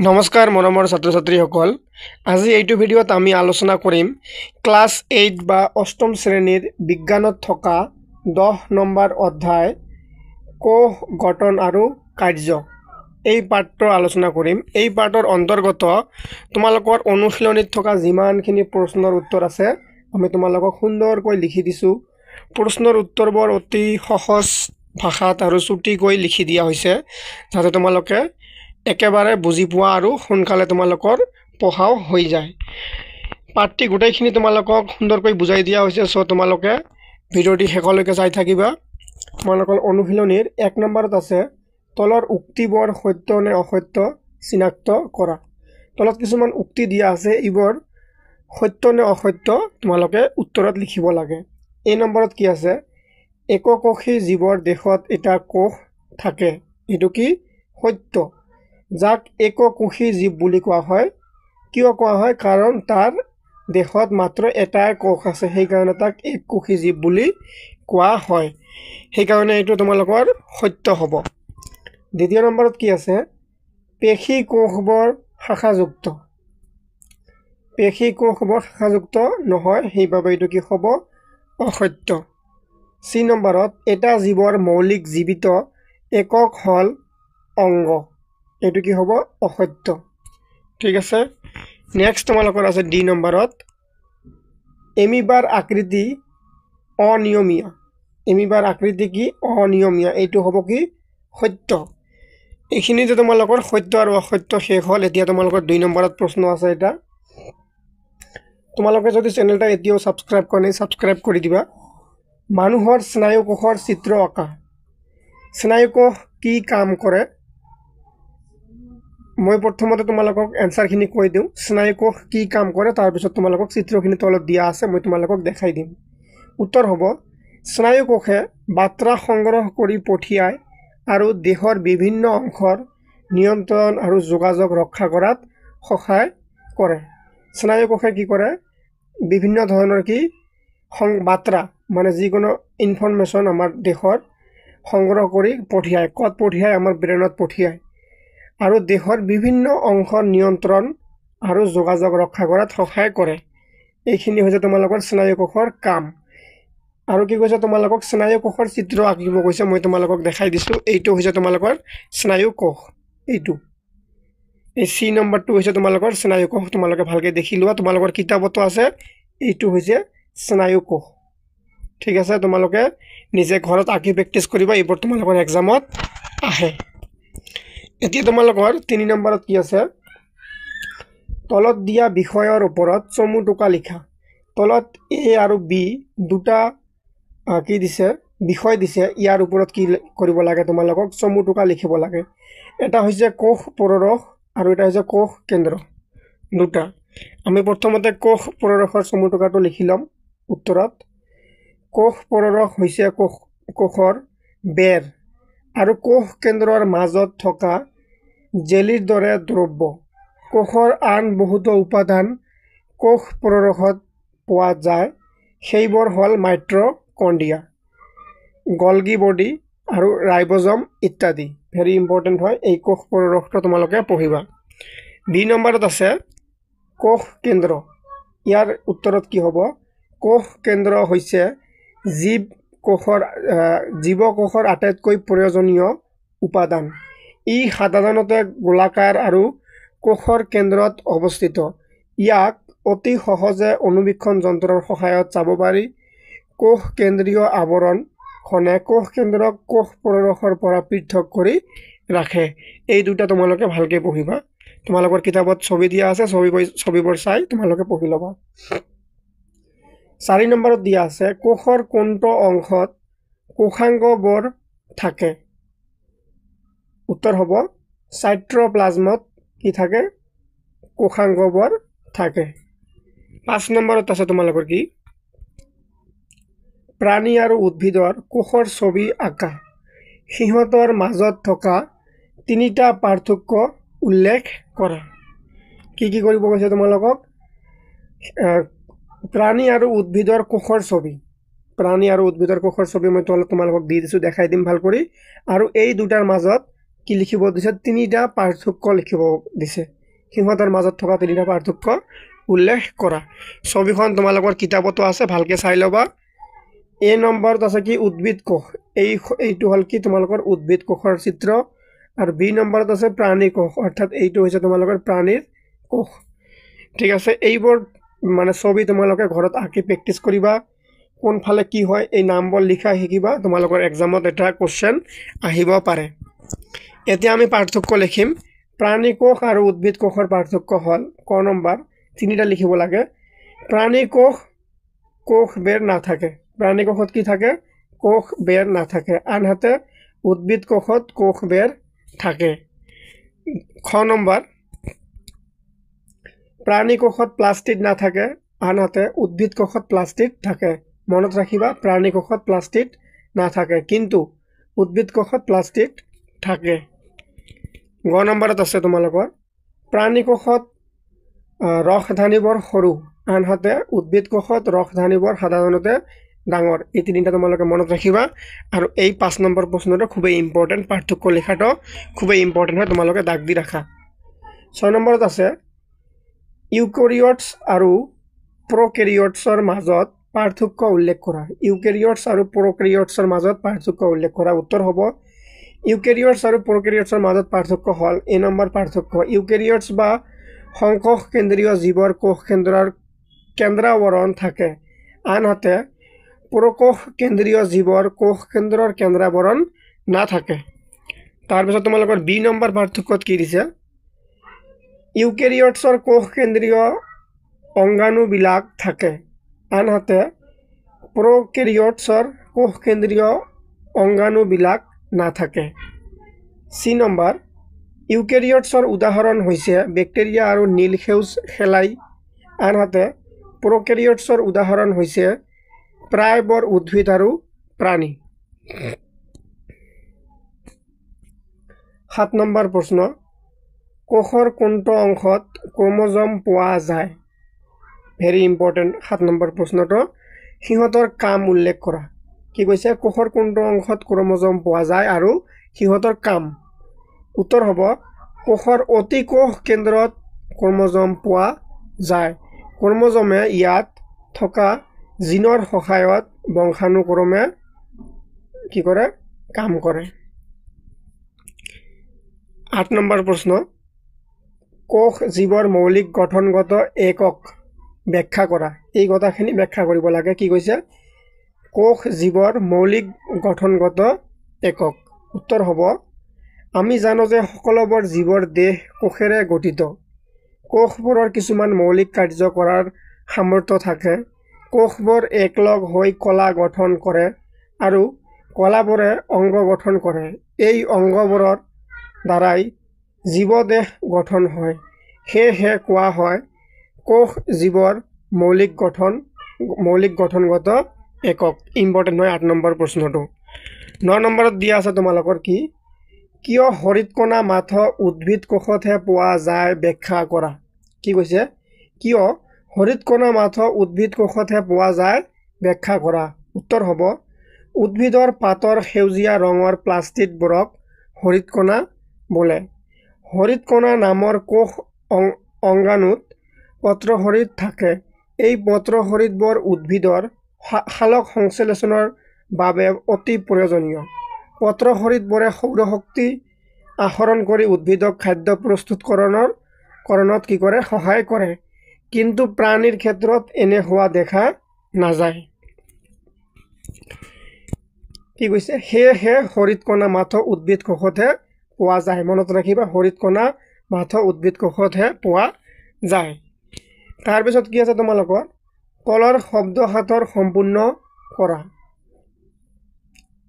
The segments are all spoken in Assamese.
নমস্কাৰ মৰমৰ ছাত্ৰ ছাত্ৰীসকল, আজি এইটো ভিডিঅ'ত আমি আলোচনা কৰিম ক্লাছ 8 বা অষ্টম শ্ৰেণীৰ বিজ্ঞানত থকা 10 নম্বৰ অধ্যায় কোষ গঠন আৰু কাৰ্য এই পাঠটো আলোচনা কৰিম। এই পাঠৰ অন্তৰ্গত তোমালোকৰ অনুশীলনীত থকা যিমানখিনি প্ৰশ্নৰ উত্তৰ আছে আমি তোমালোকক সুন্দৰকৈ লিখি দিছোঁ। প্ৰশ্নৰ উত্তৰবোৰ অতি সহজ ভাষাত আৰু চুটিকৈ লিখি দিয়া হৈছে যাতে তোমালোকে একেবাৰে বুজি পোৱা আৰু সোনকালে তোমালোকৰ পঢ়াও হৈ যায়। পাঠটি গোটেইখিনি তোমালোকক সুন্দৰকৈ বুজাই দিয়া হৈছে, চ' তোমালোকে ভিডিঅ'টি শেষলৈকে চাই থাকিবা। তোমালোকৰ অনুশীলনীৰ 1 নম্বৰত আছে তলৰ উক্তিবোৰ সত্য নে অসত্য চিনাক্ত কৰা। তলত কিছুমান উক্তি দিয়া আছে, এইবোৰ সত্য নে অসত্য তোমালোকে উত্তৰত লিখিব লাগে। এই নম্বৰত কি আছে, এককোষী জীৱৰ দেহত এটা কোষ থাকে, এইটো কি সত্য। যাক এককোষী জীৱ বুলি কোৱা হয়। কিয় কোৱা হয়? কাৰণ তাৰ দেহত মাত্ৰ এটাই কোষ আছে, সেইকাৰণে তাক এককোষী জীৱ বুলি কোৱা হয়। সেইকাৰণে এইটো তোমালোকৰ সত্য হ'ব। দ্বিতীয় নম্বৰত কি আছে, পেশী কোষবোৰ শাখাযুক্ত। পেশী কোষবোৰ শাখাযুক্ত নহয়, সেইবাবে এইটো কি হ'ব? অসত্য। চি নম্বৰত এটা জীৱৰ মৌলিক জীৱিত একক হ'ল অংগ, এইটো কি হ'ব? অসত্য। ঠিক আছে। নেক্সট তোমালোকৰ আছে ডি নম্বৰত এমিবাৰ আকৃতি অনিয়মীয়া। এমিবাৰ আকৃতি কি? অনিয়মীয়া, এইটো হ'ব কি? সত্য। এইখিনিতে তোমালোকৰ সত্য আৰু অসত্য শেষ হ'ল। এতিয়া তোমালোকৰ 2 নম্বৰত প্ৰশ্ন আছে। এটা তোমালোকে যদি চেনেলটা এতিয়াও ছাবস্ক্ৰাইব কৰা নাই, ছাবস্ক্ৰাইব কৰি দিবা। মানুহৰ স্নায়ু কোষৰ চিত্ৰ আঁকা। স্নায়ু কোষ কি কাম কৰে? মই প্ৰথমতে তোমালোকক এনসাৰখিনি কৈ দিওঁ। স্নায়ু কোষ কি কাম কৰে, তাৰপিছত তোমালোকক চিত্ৰখিনি তলত দিয়া আছে, মই তোমালোকক দেখাই দিম। উত্তৰ হ'ব, স্নায়ু কোষে বাৰ্তা সংগ্ৰহ কৰি পঠিয়ায় আৰু দেহৰ বিভিন্ন অংশৰ নিয়ন্ত্ৰণ আৰু যোগাযোগ ৰক্ষা কৰাত সহায় কৰে। স্নায়ু কোষে কি কৰে? বিভিন্ন ধৰণৰ কি বাৰ্তা, মানে যিকোনো ইনফৰমেশ্যন আমাৰ দেহৰ সংগ্ৰহ কৰি পঠিয়ায়। ক'ত পঠিয়ায়? আমাৰ ব্ৰেইনত পঠিয়ায় আৰু দেহৰ বিভিন্ন অংশৰ নিয়ন্ত্ৰণ আৰু যোগাযোগ ৰক্ষা কৰাত সহায় কৰে। এইখিনি হৈছে তোমালোকৰ স্নায়ু কোষৰ কাম। আৰু কি কৈছে, তোমালোকক স্নায়ু কোষৰ চিত্ৰ আঁকিব কৈছে, মই তোমালোকক দেখাই দিছোঁ। এইটো হৈছে তোমালোকৰ স্নায়ু কোষ। এইটো এই চি নম্বৰটো হৈছে তোমালোকৰ স্নায়ু কোষ। তোমালোকে ভালকৈ দেখি লোৱা, তোমালোকৰ কিতাপতো আছে। এইটো হৈছে স্নায়ু কোষ। ঠিক আছে, তোমালোকে নিজে ঘৰত আঁকি প্ৰেক্টিছ কৰিবা, এইবোৰ তোমালোকৰ এক্সামত আহে। এতিয়া তোমালোকৰ 3 নম্বৰত কি আছে, তলত দিয়া বিষয়ৰ ওপৰত চমু টোকা লিখা। তলত এ আৰু বি দুটা কি দিছে, বিষয় দিছে। ইয়াৰ ওপৰত কি কৰিব লাগে? তোমালোকক চমু টোকা লিখিব লাগে। এটা হৈছে কোষ পৰৰস আৰু এটা হৈছে কোষ কেন্দ্ৰ, দুটা। আমি প্ৰথমতে কোষ পৰৰসৰ চমু টোকাটো লিখি ল'ম উত্তৰত। কোষ পৰৰস হৈছে কোষৰ বেৰ আৰু কোষ কেন্দ্ৰৰ মাজত থকা জেলিৰ দৰে দ্ৰব্য। কোষৰ আন বহুতো উপাদান কোষ পৰৰসত পোৱা যায়, সেইবোৰ হ'ল মাইট্ৰকণ্ড্ৰিয়া, গলগি বডি আৰু ৰাইবজম ইত্যাদি। ভেৰি ইম্পৰ্টেণ্ট হয়, এই কোষ পৰৰসটো তোমালোকে পঢ়িবা। বি নম্বৰত আছে কোষ কেন্দ্ৰ। ইয়াৰ উত্তৰত কি হ'ব? কোষ কেন্দ্ৰ হৈছে জীৱ কোষৰ আটাইতকৈ প্ৰয়োজনীয় উপাদান। ই সাধাৰণতে গোলাকাৰ আৰু কোষৰ কেন্দ্ৰত অৱস্থিত। ইয়াক অতি সহজে অনুবীক্ষণ যন্ত্ৰৰ সহায়ত চাব পাৰি। কোষ কেন্দ্ৰীয় আৱৰণখনে কোষ কেন্দ্ৰক কোষ পৰৰসৰ পৰা পৃথক কৰি ৰাখে। এই দুটা তোমালোকে ভালকৈ পঢ়িবা। তোমালোকৰ কিতাপত ছবি দিয়া আছে, ছবিবোৰ চাই তোমালোকে পঢ়ি ল'বা। 4 নম্বৰত দিয়া আছে কোষৰ কোনটো অংশত কোষাংগবোৰ থাকে? উত্তৰ হ'ব সাইটোপ্লাজমত কি থাকে? কোষাংগবোৰ থাকে। 5 নম্বৰত আছে তোমালোকৰ কি, প্ৰাণী আৰু উদ্ভিদৰ কোষৰ ছবি আঁকা। সিহঁতৰ মাজত থকা 3টা পাৰ্থক্য উল্লেখ কৰা। কি কি কৰিব কৈছে তোমালোকক? প্ৰাণী আৰু উদ্ভিদৰ কোষৰ ছবি। প্ৰাণী আৰু উদ্ভিদৰ কোষৰ ছবি মই তোমালোকক দি দিছোঁ, দেখাই দিম ভাল কৰি। আৰু এই দুটাৰ মাজত কি লিখিব দিছে তিনিটা পাৰ্থক্য লিখিব দিছে সিহঁতৰ মাজত থকা তিনিটা পাৰ্থক্য উল্লেখ কৰা ছবিখন তোমালোকৰ কিতাপতো আছে ভালকে চাই ল'বা এ নম্বৰত আছে কি উদ্ভিদ কোষ এইটো হল কি তোমালোকৰ উদ্ভিদ কোষৰ চিত্ৰ আৰু বি নম্বৰত আছে প্ৰাণী কোষ অৰ্থাৎ এইটো হৈছে তোমালোকৰ প্ৰাণীৰ কোষ ঠিক আছে এইবোৰ মানে ছবি তোমালোকে ঘৰত আঁকি প্ৰেক্টিছ কৰিবা কোনফালে কি হয় এই নামবোৰ লিখা শিকিবা তোমালোকৰ এক্সামত এটা কোশ্চেন আহিব পাৰে এতিয়া আমি পাৰ্থক্য লিখিম প্ৰাণী কোষ আৰু উদ্ভিদ কোষৰ পাৰ্থক্য হল ক নম্বৰ তিনিটা লিখিব লাগে প্ৰাণী কোষ বেৰ নাথাকে প্ৰাণী কোষত কি থাকে কোষ বেৰ নাথাকে আনহাতে উদ্ভিদ কোষত কোষ বেৰ থাকে খ নম্বৰ প্ৰাণী কোষত প্লাষ্টিড নাথাকে আনহাতে উদ্ভিদ কোষত প্লাষ্টিড থাকে মনত ৰাখিবা প্ৰাণী কোষত প্লাষ্টিড নাথাকে কিন্তু উদ্ভিদ কোষত প্লাষ্টিড থাকে গ নম্বৰত আছে তোমালোকৰ প্ৰাণী কোষত ৰসধানীবোৰ সৰু আনহাতে উদ্ভিদ কোষত ৰসধানীবোৰ সাধাৰণতে ডাঙৰ এই তিনিটা তোমালোকে মনত ৰাখিবা আৰু এই 5 নম্বৰ প্ৰশ্নটো খুবেই ইম্পৰ্টেণ্ট পাৰ্থক্য লিখাটো খুবেই ইম্পৰ্টেণ্ট হয় তোমালোকে দাগ দি ৰাখা 6 নম্বৰত আছে ইউকেৰিয়টছ আৰু প্ৰকেৰিয়টছৰ মাজত পাৰ্থক্য উল্লেখ কৰা ইউকেৰিয়টছ আৰু প্ৰকেৰিয়টছৰ মাজত পাৰ্থক্য উল্লেখ কৰা উত্তৰ হ'ব ইউকেৰিয়টছ আৰু প্ৰকেৰিয়টছৰ মাজত পাৰ্থক্য হল এ নম্বৰ পাৰ্থক্য ইউকেৰিয়টছ বা সংকোষ কেন্দ্ৰীয় জীৱৰ কোষ কেন্দ্ৰাৱৰণ থাকে আনহাতে প্ৰকোষ কেন্দ্ৰীয় জীৱৰ কোষ কেন্দ্ৰৰ কেন্দ্ৰাৱৰণ নাথাকে তাৰপিছত তোমালোকৰ বি নম্বৰ পাৰ্থক্যত কি দিছে ইউকেৰিয়টছৰ কোষ কেন্দ্ৰীয় অংগাণুবিলাক থাকে আনহাতে প্ৰকেৰিয়টছৰ কোষ কেন্দ্ৰীয় অংগাণুবিলাক নাথাকে চি নম্বৰ ইউকেৰিয়টছৰ উদাহৰণ হৈছে বেক্টেৰিয়া আৰু নীলসেউজ শেলাই আনহাতে প্ৰকেৰিয়টছৰ উদাহৰণ হৈছে প্ৰায়বোৰ উদ্ভিদ আৰু প্ৰাণী 7 নম্বৰ প্ৰশ্ন কোষৰ কোনটো অংশত ক্ৰোমোজম পোৱা যায় ভেৰি ইম্পৰ্টেণ্ট 7 নম্বৰ প্ৰশ্নটো সিহঁতৰ কাম উল্লেখ কৰা কি কৈছে কোষৰ কোনটো অংশত ক্ৰোমোজম পোৱা যায় আৰু সিহঁতৰ কাম উত্তৰ হ'ব কোষৰ অতি কোষ কেন্দ্ৰত ক্ৰোমোজম পোৱা যায় ক্ৰোমোজমে ইয়াত থকা জিনৰ সহায়ত বংশানুক্ৰমে কি কৰে কাম কৰে 8 নম্বৰ প্ৰশ্ন কোষ জীৱৰ মৌলিক গঠনগত একক ব্যাখ্যা কৰা এই কথাখিনি ব্যাখ্যা কৰিব লাগে কি কৈছে কোষ জীৱৰ মৌলিক গঠনগত একক উত্তৰ হ'ব আমি জানো যে সকলোবোৰ জীৱৰ দেহ কোষেৰে গঠিত কোষবোৰৰ কিছুমান মৌলিক কাৰ্য কৰাৰ সামৰ্থ্য থাকে কোষবোৰ একলগ হৈ কলা গঠন কৰে আৰু কলাবোৰে অংগ গঠন কৰে এই অংগবোৰৰ দ্বাৰাই জীৱদেহ গঠন হয় সেয়েহে কোৱা হয় কোষ জীৱৰ মৌলিক গঠনগত একক ইম্পৰ্টেণ্ট হয় 8 নম্বৰ প্ৰশ্নটো 9 নম্বৰত দিয়া আছে তোমালোকৰ কি কিয় হৰিতকণা মাথো উদ্ভিদ কোষতহে পোৱা যায় ব্যাখ্যা কৰা কি কৈছে কিয় হৰিতকণা মাথো উদ্ভিদ কোষতহে পোৱা যায় ব্যাখ্যা কৰা উত্তৰ হ'ব উদ্ভিদৰ পাতৰ সেউজীয়া ৰঙৰ প্লাষ্টিডবোৰক হৰিতকণা বোলে হৰিতকণা নামৰ কোষ অংগাণুত পত্ৰহৰিত থাকে এই পত্ৰহৰিতবোৰ উদ্ভিদৰ সালোক সংশ্লেষণৰ বাবে অতি প্ৰয়োজনীয় পত্ৰহৰিতবোৰে সৌৰশক্তি আহৰণ কৰি উদ্ভিদক খাদ্য প্ৰস্তুতকৰণত কি কৰে সহায় কৰে কিন্তু প্ৰাণীৰ ক্ষেত্ৰত এনে হোৱা দেখা নাযায় কি কৈছে সেয়েহে হৰিতকণা মাথো উদ্ভিদ কোষতহে পোৱা যায় মনত ৰাখিবা হৰিতকণা মাথো উদ্ভিদ কোষতহে পোৱা যায় তাৰপিছত কি আছে তোমালোকৰ তলৰ শব্দহাতৰ সম্পূৰ্ণ কৰা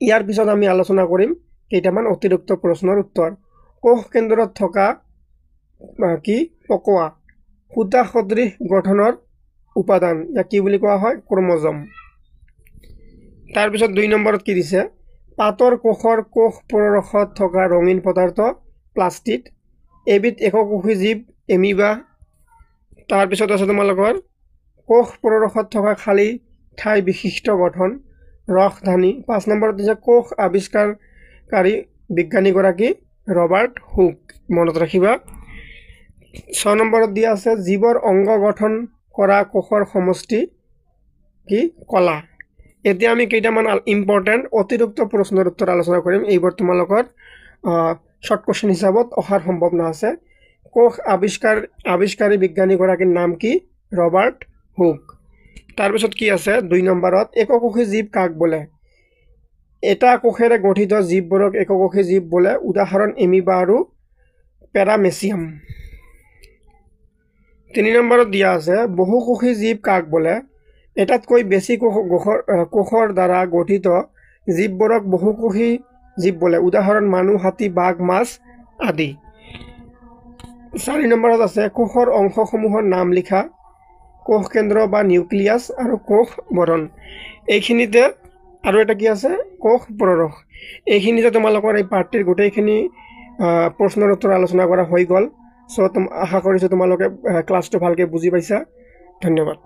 ইয়াৰ পিছত আমি আলোচনা কৰিম কেইটামান অতিৰিক্ত প্ৰশ্নৰ উত্তৰ কোষ কেন্দ্ৰত থকা কি পকোৱা সূতা সদৃশ গঠনৰ উপাদান ইয়াক কি বুলি কোৱা হয় ক্ৰোমোজম তাৰপিছত 2 নম্বৰত কি দিছে পাতৰ কোষৰ কোষ পৰৰসত থকা ৰঙীন পদাৰ্থ প্লাষ্টিড এবিধ এককোষী জীৱ এমিবা তাৰপিছত আছে তোমালোকৰ কোষ পৰৰসত থকা খালী ঠাই বিশিষ্ট গঠন ৰসধানী 5 নম্বৰত দিছে কোষ আৱিষ্কাৰকাৰী বিজ্ঞানীগৰাকী ৰবাৰ্ট হুক মনত ৰাখিবা 6 নম্বৰত দিয়া আছে জীৱৰ অংগ গঠন কৰা কোষৰ সমষ্টি কি কলা এতিয়া আমি কেইটামান ইম্পৰ্টেন্ট অতিৰিক্ত প্ৰশ্নৰ উত্তৰ আলোচনা কৰিম এইবোৰ তোমালোকৰ শৰ্ট কোশ্চেন হিচাপত অহাৰ সম্ভাৱনা আছে কোষ আৱিষ্কাৰী বিজ্ঞানীগৰাকীৰ নাম কি ৰবাৰ্ট হুক তাৰপিছত কি আছে 2 নম্বৰত এককোষী জীৱ কাক বোলে এটা কোষেৰে গঠিত জীৱবোৰক এককোষী জীৱ বোলে উদাহৰণ এমিবা আৰু প্যাৰামেচিয়াম 3 নম্বৰত দিয়া আছে বহুকোষী জীৱ কাক বোলে এটাতকৈ বেছি কোষৰ দ্বাৰা গঠিত জীৱবোৰক বহুকোষী জীৱ বোলে উদাহৰণ মানুহ হাতী বাঘ মাছ আদি 4 নম্বৰত আছে কোষৰ অংশসমূহৰ নাম লিখা কোষ কেন্দ্ৰ বা নিউক্লিয়াছ আৰু কোষ বৰণ এইখিনিতে আৰু এটা কি আছে কোষ প্ৰৰখ এইখিনিতে তোমালোকৰ এই পাৰ্টিৰ গোটেইখিনি প্ৰশ্নৰ উত্তৰ আলোচনা কৰা হৈ গ'ল সো আশা কৰিছোঁ তোমালোকে ক্লাছটো ভালকৈ বুজি পাইছা ধন্যবাদ